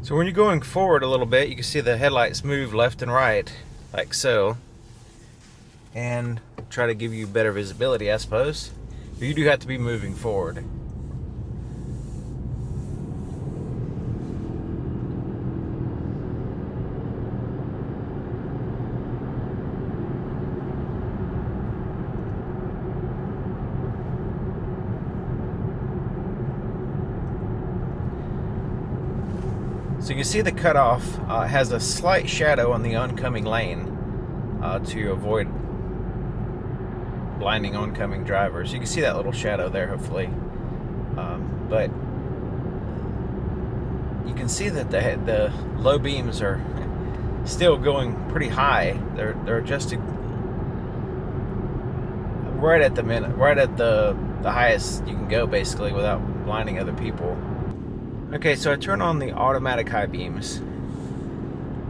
So when you're going forward a little bit, you can see the headlights move left and right, like so, and try to give you better visibility, I suppose. But you do have to be moving forward. So you can see the cutoff has a slight shadow on the oncoming lane to avoid blinding oncoming drivers. You can see that little shadow there, hopefully. But you can see that the low beams are still going pretty high. They're adjusted right at the highest you can go, basically, without blinding other people. Okay, so I turn on the automatic high beams,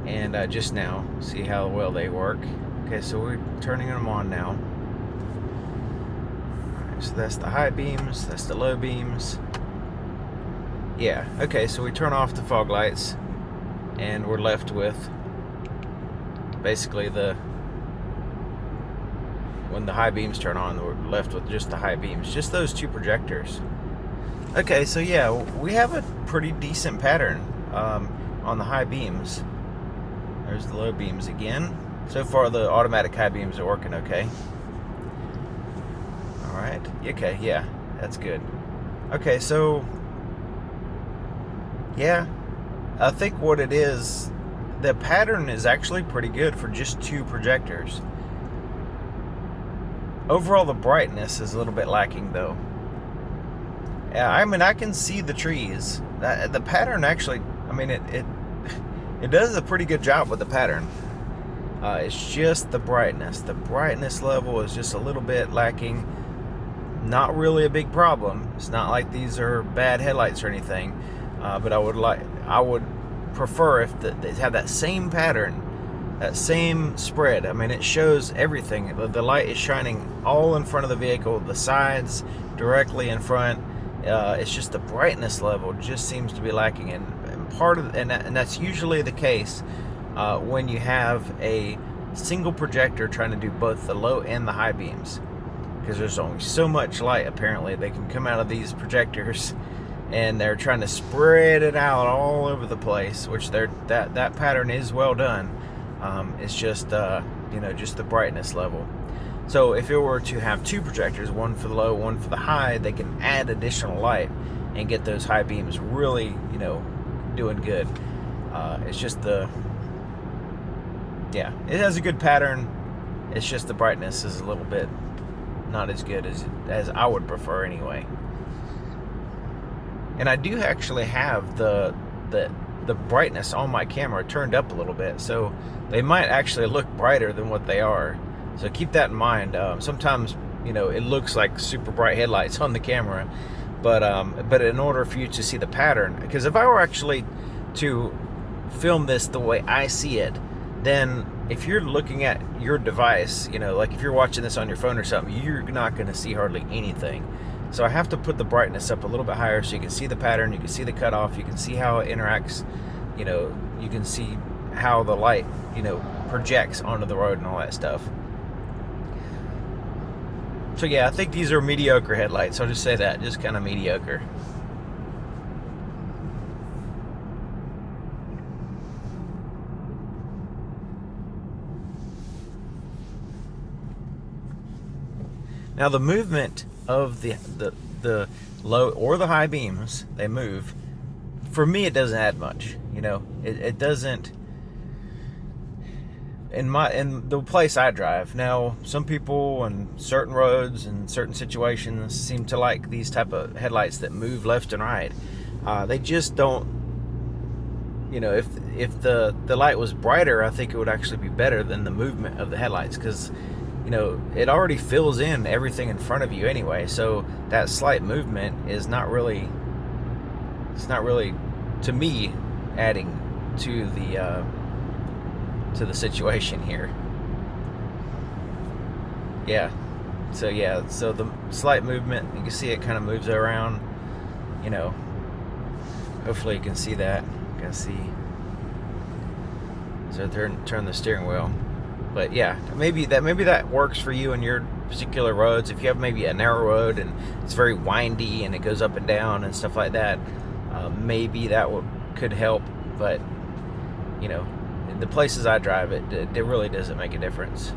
and just now, see how well they work. Okay, so we're turning them on now. Alright, so that's the high beams, that's the low beams. Yeah, okay, so we turn off the fog lights, and we're left with basically when the high beams turn on, we're left with just the high beams, just those two projectors. Okay, so yeah, we have a pretty decent pattern on the high beams. There's the low beams again. So far, the automatic high beams are working okay. Alright, okay, yeah, that's good. Okay, so, yeah, I think what it is, the pattern is actually pretty good for just two projectors. Overall, the brightness is a little bit lacking, though. Yeah, I mean, I can see the trees. The pattern actually, I mean, it does a pretty good job with the pattern. It's just the brightness. The brightness level is just a little bit lacking. Not really a big problem. It's not like these are bad headlights or anything. But I would prefer if they have that same pattern, that same spread. I mean, it shows everything. The light is shining all in front of the vehicle, the sides, directly in front. It's just the brightness level just seems to be lacking, and that's usually the case when you have a single projector trying to do both the low and the high beams, because there's only so much light apparently they can come out of these projectors, and they're trying to spread it out all over the place, which that pattern is well done. It's just just the brightness level. So if it were to have two projectors, one for the low, one for the high, they can add additional light and get those high beams really, doing good. It's just it has a good pattern. It's just the brightness is a little bit not as good as I would prefer anyway. And I do actually have the brightness on my camera turned up a little bit, so they might actually look brighter than what they are. So keep that in mind. Sometimes, it looks like super bright headlights on the camera, but in order for you to see the pattern, because if I were actually to film this the way I see it, then if you're looking at your device, like if you're watching this on your phone or something, you're not going to see hardly anything. So I have to put the brightness up a little bit higher so you can see the pattern, you can see the cutoff, you can see how it interacts, you can see how the light, projects onto the road and all that stuff. So yeah, I think these are mediocre headlights. I'll just say that, just kind of mediocre. Now the movement of the low or the high beams, they move. For me, it doesn't add much. It doesn't. In the place I drive now, some people on certain roads and certain situations seem to like these type of headlights that move left and right. They just don't. If the light was brighter, I think it would actually be better than the movement of the headlights, because it already fills in everything in front of you anyway. So that slight movement is not really. It's not really, to me, adding to the situation here. Yeah, so the slight movement, you can see it kind of moves around, hopefully you can see that. can see. So turn the steering wheel. But yeah, maybe that works for you in your particular roads. If you have maybe a narrow road and it's very windy and it goes up and down and stuff like that, maybe that could help. But you know, the places I drive, it really doesn't make a difference.